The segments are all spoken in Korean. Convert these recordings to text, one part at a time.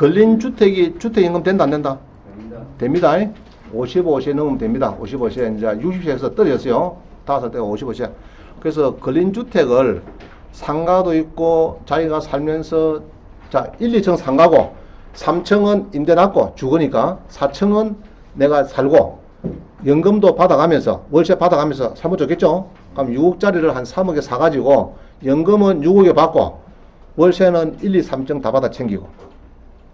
걸린 주택임금 된다, 안 된다? 됩니다. 55세 넘으면 됩니다. 55세, 이제 60세에서 떨어졌어요. 5대가 55세. 그래서 걸린 주택을 상가도 있고, 자기가 살면서, 자, 1, 2층 상가고, 3층은 임대 놨고, 주거니까, 4층은 내가 살고, 연금도 받아가면서, 월세 받아가면서 살면 좋겠죠? 그럼 6억짜리를 한 3억에 사가지고, 연금은 6억에 받고, 월세는 1, 2, 3층 다 받아 챙기고.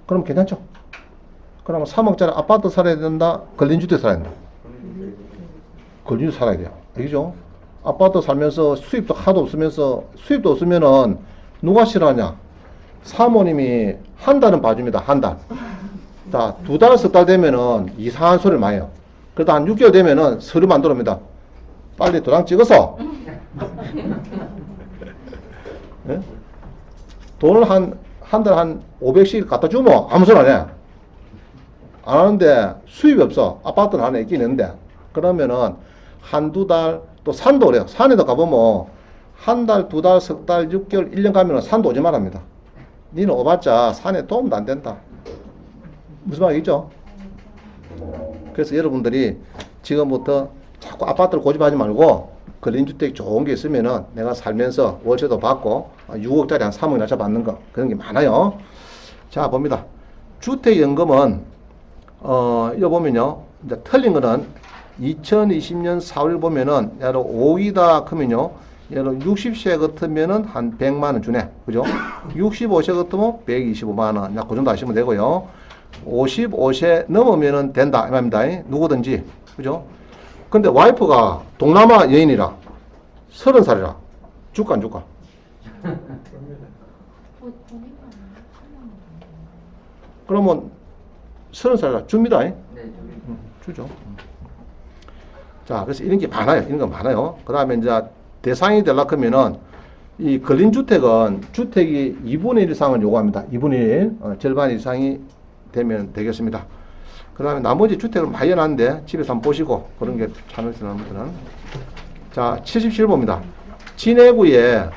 그럼 괜찮죠? 그러면 3억짜리 아파트 살아야 된다? 걸린 주택 살아야 된다? 걸린 주택 살아야 돼요. 알겠죠? 아파트 살면서 수입도 하나도 없으면서, 수입도 없으면은 누가 싫어하냐? 사모님이 한 달은 봐줍니다. 한 달. 자, 2달, 석 달 되면은 이상한 소리를 많이 해요. 그러다 한 6개월 되면은 서류만 들어옵니다. 빨리 도장 찍어서. 네? 돈을 한 달 한 500씩 갖다 주면 아무 소리 안 해. 안 하는데 수입이 없어. 아파트는 하나 있긴 있는데. 그러면은 한두 달, 또 산도 그래요. 산에도 가보면 한 달, 2달, 석 달, 6개월, 1년 가면은 산도 오지 말합니다. 니는 오봤자 산에 도움도 안 된다. 무슨 말이죠? 그래서 여러분들이 지금부터 자꾸 아파트를 고집하지 말고 걸린 주택 좋은 게 있으면은 내가 살면서 월세도 받고 6억짜리 한 3억 낮춰 받는 거 그런 게 많아요. 자, 봅니다. 주택연금은 이거 보면요. 이제 틀린 거는 2020년 4월 보면은 예로 5이다 크면요. 예로 60세 같으면은 한 100만 원 주네. 그죠? 65세 같으면 125만 원. 그 정도 하시면 되고요. 55세 넘으면은 된다. 이 말입니다. 누구든지. 그죠? 근데 와이프가 동남아 여인이라 30살이라 줄까 안 줄까? 그러면 30살이라 줍니다. 네, 주죠. 자, 그래서 이런 게 많아요. 이런 거 많아요. 그 다음에 이제 대상이 되려고 하면은 이 걸린 주택은 주택이 2분의 1 이상을 요구합니다. 2분의 1, 절반 이상이 되면 되겠습니다. 그 다음에 나머지 주택을 많이 해놨는데 집에서 한번 보시고 그런 게 참여스러운 분들은. 자, 77호입니다. 진해구에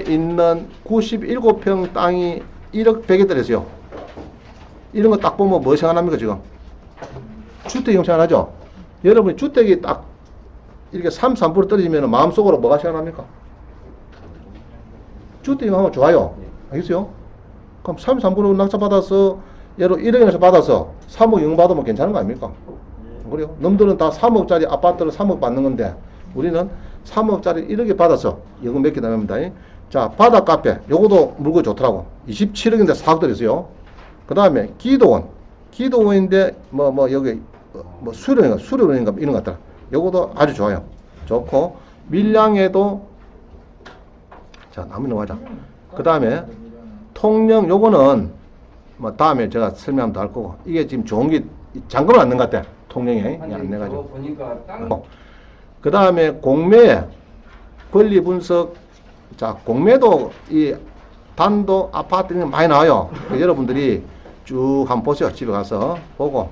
있는 97평 땅이 1억 100에 떨어졌어요. 이런 거 딱 보면 뭐 생각납니까 지금? 주택이 생각나죠? 여러분이 주택이 딱 이렇게 3% 떨어지면 마음속으로 뭐가 생각납니까? 주택이 하면 좋아요. 알겠어요? 그럼 3% 낙찰받아서 예로 1억에서 받아서 3억 영 받으면 괜찮은 거 아닙니까? 그래요? 놈들은 다 3억짜리 아파트를 3억 받는 건데 우리는 3억짜리 1억에 받아서 연금 몇 개 나갑니다. 자, 바다 카페 요것도 물건 좋더라고. 27억인데 4억 들었어요. 그 다음에 기도원인데 여기 수료원인가 이런 것 같더라. 요것도 아주 좋아요. 좋고 밀양에도 자, 나무 넘어가자. 그 다음에 통영 요거는 다음에 제가 설명하면 더 할 거고 이게 지금 좋은 게 잔금을 안 낸 것 같아. 통영에 안 내가지고. 그 다음에 공매 권리 분석. 자, 공매도 이 단독 아파트는 많이 나와요. 여러분들이 쭉 한번 보세요. 집에 가서 보고.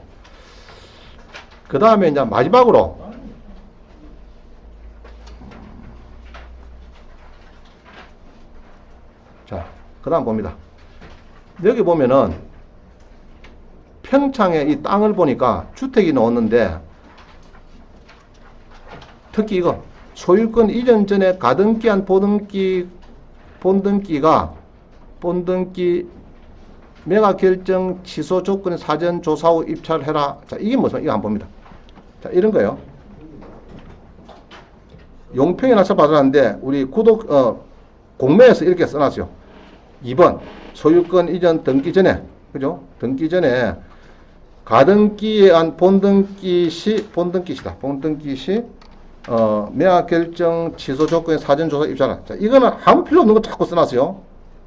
그 다음에 이제 마지막으로 자, 그 다음 봅니다. 여기 보면은 평창에 이 땅을 보니까 주택이 나왔는데 특히 이거 소유권 이전 전에 가등기한 본등기 매각 결정 취소 조건의 사전 조사 후 입찰을 해라. 자, 이게 무슨 이거 한번 봅니다. 자, 이런 거예요. 용평에 낙찰 받았는데 우리 공매에서 이렇게 써놨어요. 2번 소유권 이전 등기 전에 그죠? 등기 전에 가등기에 한 본등기 시 매각 결정 취소 조건의 사전 조사 입찰. 자, 이거는 아무 필요 없는 거 자꾸 써놨어요.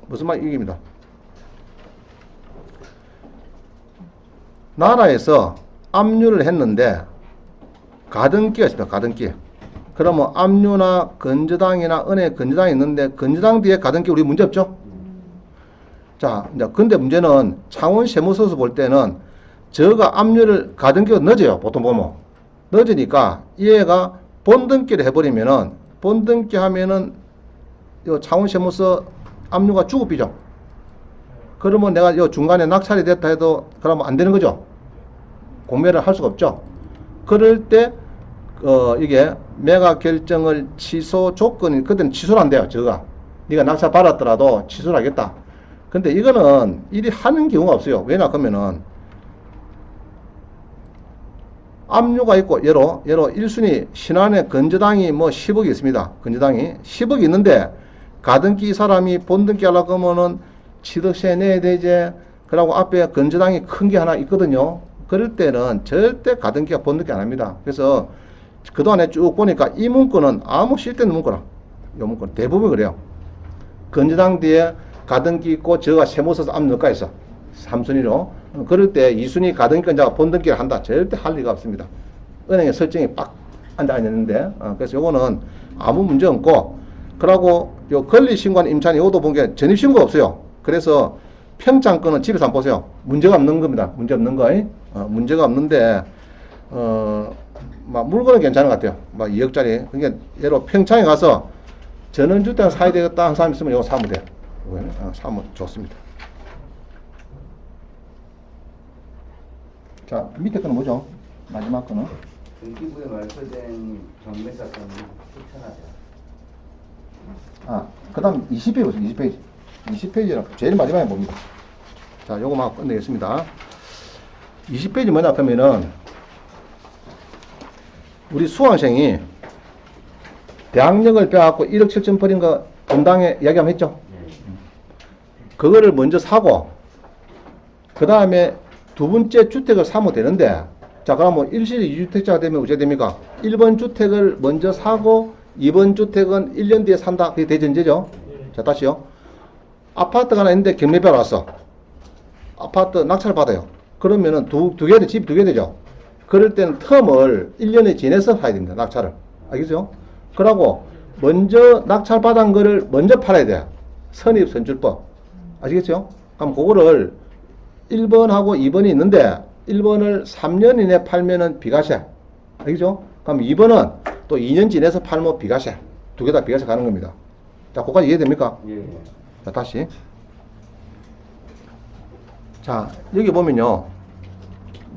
무슨 말 이깁니다. 나라에서 압류를 했는데 가등기가 있습니다. 가등기. 그러면 압류나 건저당이나 은행 건저당이 있는데 건저당 뒤에 가등기 우리 문제 없죠? 자, 이제 근데 문제는 창원 세무서에서 볼 때는 저가 압류를 가등기가 늦어요. 보통 보면 늦으니까 얘가 본등기를 해버리면은 본등기 하면은 요 창원 세무서 압류가 주급비죠. 그러면 내가 요 중간에 낙찰이 됐다 해도 그러면 안 되는 거죠. 공매를 할 수가 없죠. 그럴 때 이게 매각 결정을 취소 조건이 그때는 취소는 안 돼요. 저가 네가 낙찰 받았더라도 취소를 하겠다. 근데 이거는 일이 하는 경우가 없어요. 왜냐 그러면은 압류가 있고 예로 1순위 신안에 건저당이 뭐 10억이 있습니다. 건저당이 10억이 있는데 가등기 사람이 본등기 하려고 하면은 취득세 내야 되지. 그러고 앞에 건저당이 큰 게 하나 있거든요. 그럴 때는 절대 가등기가 본등기 안 합니다. 그래서 그동안에 쭉 보니까 이 문구는 아무 쓸데없는 문구라. 이 문구는 대부분 그래요. 건저당 뒤에 가등기 있고 저가 세무 써서 압류가 있어. 3순위로. 그럴 때 2순위 가등기권자가 본등기를 한다. 절대 할 리가 없습니다. 은행에 설정이 빡 앉아있는데 그래서 요거는 아무 문제 없고 그러고 요 권리신고한 임차인 요것도 본 게 전입신고가 없어요. 그래서 평장권은 집에서 한번 보세요. 문제가 없는 겁니다. 문제 없는 거. 문제가 없는데 막 물건은 괜찮은 것 같아요. 막 2억짜리. 그러니까 예로 평창에 가서 전원주택 사야 되겠다 하는 사람 있으면 이거 사면 돼요. 사면 좋습니다. 자, 밑에 거는 뭐죠? 마지막 거는? 등기부에 말소된 경매사건은 추천하자. 그 다음 20페이지 보세요. 20페이지. 20페이지랑 제일 마지막에 봅니다. 자, 요거만 끝내겠습니다. 20페이지 뭐냐 하면은 우리 수강생이 대학력을 빼갖고 1억 7천 버린 거 분당에 이야기 한번 했죠? 그거를 먼저 사고 그 다음에 두 번째 주택을 사면 되는데 자 그러면 일실 2주택자가 되면 어떻게 됩니까? 1번 주택을 먼저 사고 2번 주택은 1년 뒤에 산다. 그게 대전제죠? 자 다시요. 아파트가 하나 있는데 경매배가 왔어. 아파트 낙찰을 받아요. 그러면은 집이 두 개 되죠? 그럴 때는 텀을 1년에 지내서 사야 됩니다. 낙찰을. 알겠죠? 그러고 먼저 낙찰 받은 거를 먼저 팔아야 돼. 선입선출법. 아시겠죠? 그럼 그거를 1번하고 2번이 있는데 1번을 3년 이내 팔면은 비과세. 알겠죠? 그럼 2번은 또 2년 지내서 팔면 비과세. 두 개 다 비과세 가는 겁니다. 자, 그거까지 이해됩니까? 예. 자, 다시. 자, 여기 보면요.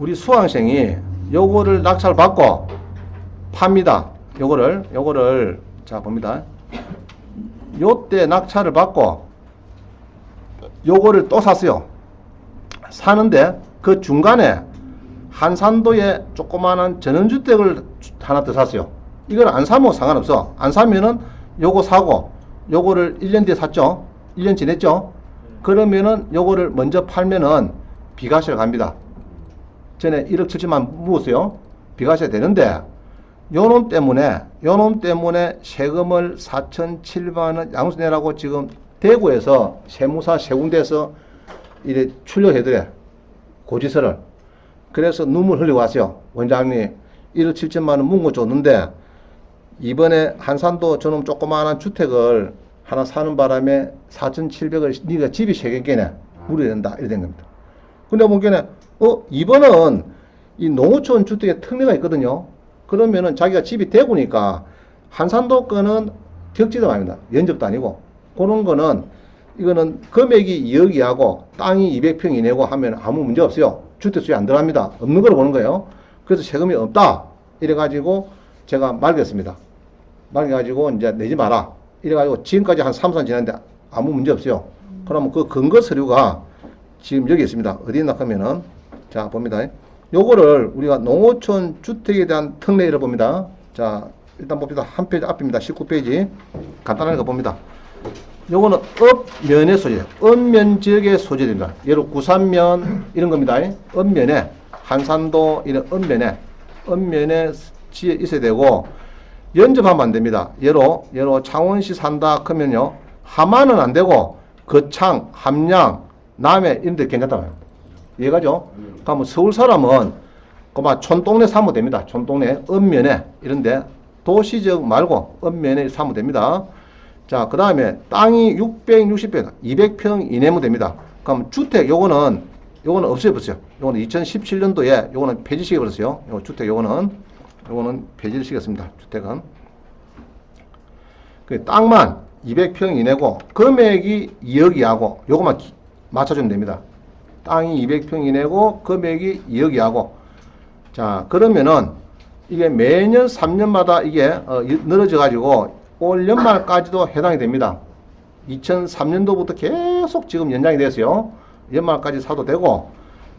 우리 수강생이 요거를 낙찰 받고 팝니다. 요거를 자, 봅니다. 요때 낙찰을 받고 요거를 또 샀어요. 사는데 그 중간에 한산도에 조그마한 전원주택을 하나 더 샀어요. 이걸 안 사면 상관없어. 안 사면은 요거 사고 요거를 1년 뒤에 샀죠. 1년 지냈죠. 그러면은 요거를 먼저 팔면은 비과세를 갑니다. 전에 1억 7천만 묵었어요. 비과세 되는데 요놈 때문에 세금을 4,700만 양수 내라고 지금 대구에서 세무사 세 군데에서 이래 출력해드려. 고지서를. 그래서 눈물 흘리고 왔어요. 원장님 1억 7천만 원 묵은 거 줬는데 이번에 한산도 저놈 조그마한 주택을 하나 사는 바람에 4,700을 네가 집이 3개네 물어야 된다. 이래 된 겁니다. 근데 보기에는 이번은 이 농어촌 주택에 특례가 있거든요. 그러면은 자기가 집이 대구니까 한산도 거는 격지도 아닙니다. 연접도 아니고 그런 거는 이거는 금액이 2억이하고 땅이 200평 이내고 하면 아무 문제 없어요. 주택수에 안 들어갑니다. 없는 걸 보는 거예요. 그래서 세금이 없다. 이래가지고 제가 말겠습니다. 말해가지고 이제 내지 마라. 이래가지고 지금까지 한 3년 지났는데 아무 문제 없어요. 그러면 그 근거 서류가 지금 여기 있습니다. 어디 있나 하면은 자 봅니다. 요거를 우리가 농어촌 주택에 대한 특례를 봅니다. 자 일단 봅시다. 한 페이지 앞입니다. 19페이지 간단하게 봅니다. 요거는 읍면의 소재, 읍면 지역의 소재입니다. 예로 구산면 이런 겁니다. 읍면에 한산도 이런 읍면에 지에 있어야 되고 연접하면 안 됩니다. 예로 창원시 산다 하면요 함안은 안 되고 거창, 함양, 남해 이런 데 괜찮다고요. 이해가죠? 그러면 서울 사람은 그만 촌동네 사면 됩니다. 촌동네 읍면에 이런데 도시적 말고 읍면에 사면 됩니다. 자, 그 다음에 땅이 660평, 200평 이내면 됩니다. 그럼 주택, 요거는 없애버렸어요. 요거는 2017년도에 요거는 폐지시켜버렸어요. 요 주택, 요거는 폐지를 시켰습니다. 주택은. 그 땅만 200평 이내고, 금액이 2억이하고, 요거만 맞춰주면 됩니다. 땅이 200평 이내고 금액이 2억이 하고. 자, 그러면은 이게 매년 3년마다 이게 늘어져 가지고 올 연말까지도 해당이 됩니다. 2003년도부터 계속 지금 연장이 됐어요. 연말까지 사도 되고.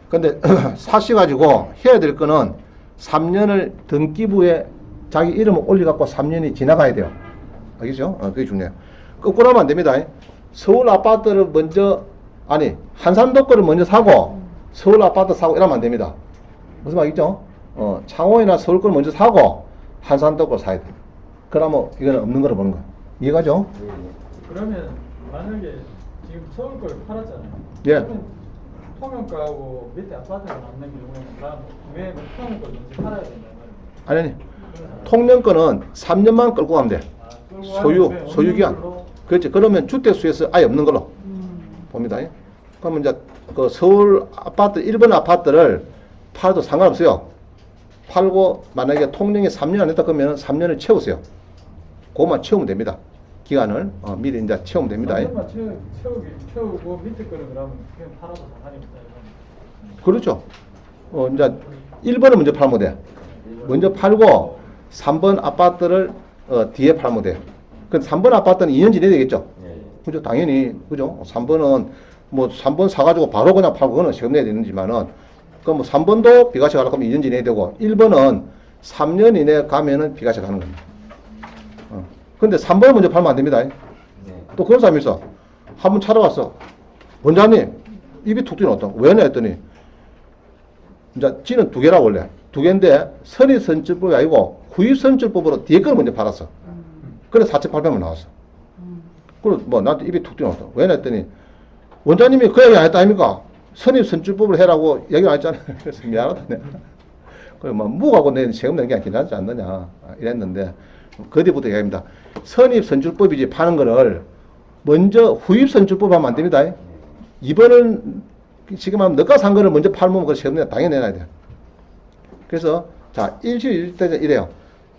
근데 사셔가지고 해야 될 거는 3년을 등기부에 자기 이름을 올려갖고 3년이 지나가야 돼요. 알겠죠? 그게 중요해요. 거꾸로 하면 안 됩니다. 서울 아파트를 먼저, 아니, 한산도 거를 먼저 사고, 서울 아파트 사고 이러면 안 됩니다. 무슨 말이죠? 창원이나 서울 걸 먼저 사고, 한산도 걸 사야 돼. 그러면 이거는 없는 거로 보는 거야. 이해가죠? 그러면 만약에 지금 서울 걸 팔았잖아요. 예. 그러면 통영가하고 밑에 아파트가 남는 경우에는 왜 통영 걸 먼저 팔아야 된다는 거예요? 아니, 통영 거는 3년만 끌고 가면 돼. 끌고 소유, 가는데 소유 없는 기한. 걸로? 그렇지. 그러면 주택수에서 아예 없는 걸로 봅니다. 그러면 이제 그 서울 아파트, 1번 아파트를 팔아도 상관없어요. 팔고 만약에 통영이 3년 안 했다 그러면 3년을 채우세요. 그것만 채우면 됩니다. 기간을 미리 이제 채우면 됩니다. 3년만 채우고 밑에 거는 그러면 그냥 팔아도 상관이 없다 이거는. 그렇죠. 이제 1번을 먼저 팔면 돼. 먼저 팔고 3번 아파트를 뒤에 팔면 돼. 그 3번 아파트는 2년 지내야 되겠죠. 그죠? 당연히 그죠? 3번은 뭐 3번 사가지고 바로 그냥 팔고 그거는 세금 내야 되는지만은 그 뭐 3번도 비과세 가려고 하면 2년 지내야 되고 1번은 3년 이내에 가면은 비과세 가는 겁니다. 근데 3번을 먼저 팔면 안 됩니다. 또 그런 사람이 있어. 한 번 찾아왔어. 원장님, 입이 툭 튀어나왔다. 왜냐 했더니, 이제 지는 두 개라 원래. 두 개인데, 선입선출법이 아니고, 후입선출법으로 뒤에 걸 먼저 팔았어. 그래 4,800만 나왔어. 그리고 뭐, 나한테 입이 툭 튀어나왔다. 왜냐 했더니, 원장님이 그 얘기 안 했다 아닙니까? 선입선출법을 해라고 얘기 안 했잖아. 그래서 미안하다. 그래, 뭐, 무하고 내 세금 내는 게 괜찮지 않느냐. 이랬는데, 그 뒤부터 얘기합니다. 선입선출법이지 파는 거를 먼저 후입선출법 하면 안 됩니다. 2번은 지금 하면 너가 산 거를 먼저 팔면 그 세금 당연히 내놔야 돼요. 그래서 자, 일시 때 이래요.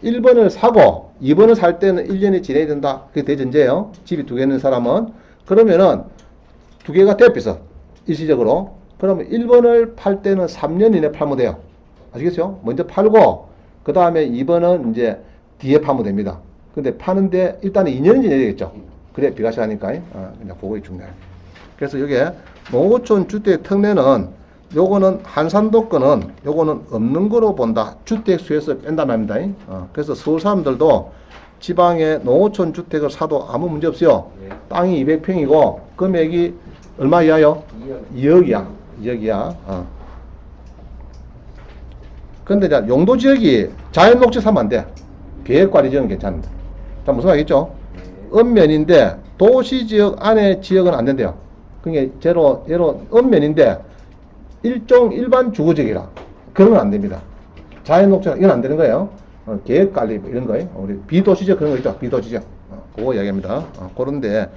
1번을 사고 2번을 살 때는 1년이 지내야 된다. 그게 대전제예요. 집이 두 개 있는 사람은. 그러면은 두 개가 대비서 일시적으로. 그러면 1번을 팔 때는 3년 이내 팔면 돼요. 아시겠죠? 먼저 팔고 그 다음에 2번은 이제 뒤에 파면 됩니다. 근데 파는데 일단은 2년은 지내야 되겠죠. 그래 비과세 하니까. 그냥 그거 중요해요. 그래서 여기에 농어촌 주택 특례는 요거는 한산도 거는 요거는 없는 거로 본다. 주택수에서 뺀다 말입니다. 그래서 서울 사람들도 지방에 농어촌 주택을 사도 아무 문제 없어요. 땅이 200평이고 금액이 얼마 이하요? 2억이야. 2억이야. 근데 이제 용도 지역이 자연 녹지 사면 안 돼. 계획관리 지역은 괜찮은데. 자, 무슨 말이겠죠? 읍면인데 도시 지역 안에 지역은 안 된대요. 그게 예로 읍면인데 일반 주거지역이라 그런 건 안 됩니다. 자연 녹지는 이건 안 되는 거예요. 계획관리 뭐 이런 거예요. 우리 비도시지역 그런 거 있죠. 비도시지역. 그거 이야기합니다. 그런데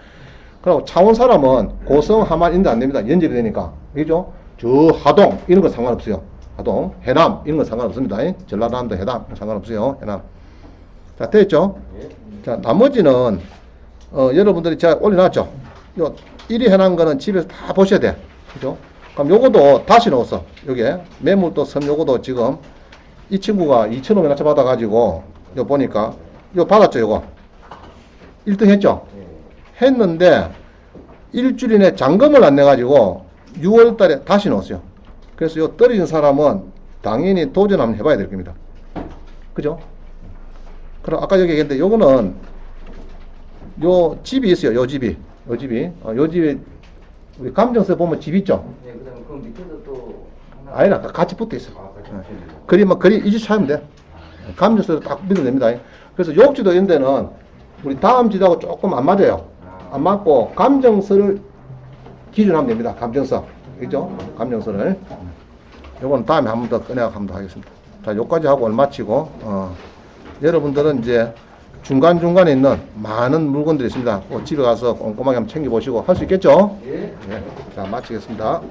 그리고 창원 사람은 고성, 함안 이런 데 안 됩니다. 연접이 되니까. 그죠? 저 하동 이런 거 상관없어요. 하동, 해남 이런 건 상관없습니다. 전라남도 해남 상관없어요. 해남. 자, 됐죠? 자, 나머지는 여러분들이 제가 올려놨죠. 요 1위 해놓은 거는 집에서 다 보셔야 돼. 그죠? 그럼 요거도 다시 넣었어. 요게 매물도 섬 요거도 지금 이 친구가 2,500원어치 받아가지고 요 보니까 요 받았죠. 요거 1등 했죠. 했는데 일주일 이내 잔금을 안 내가지고 6월 달에 다시 넣었어요. 그래서 요 떨어진 사람은 당연히 도전 한번 해봐야 될 겁니다. 그죠? 그럼 아까 여기 얘기했는데 요거는 요 집이 있어요. 요 집이 우리 감정서 보면 집 있죠. 네, 그다음에 그 밑에도 또 하나. 아니라 같이 붙어 있어. 같이 붙어 있어요. 그리 이주 차면 돼. 감정서를 딱 믿으면 됩니다. 그래서 욕지도 이런 데는 우리 다음 지도하고 조금 안 맞아요. 안 맞고 감정서를 기준하면 됩니다. 감정서. 그죠? 감정서를. 요건 다음에 한 번 더 꺼내가 한번 하겠습니다. 자, 요까지 하고 얼마 치고 여러분들은 이제 중간중간에 있는 많은 물건들이 있습니다. 집에 가서 꼼꼼하게 한번 챙겨보시고 할 수 있겠죠? 예. 자, 마치겠습니다.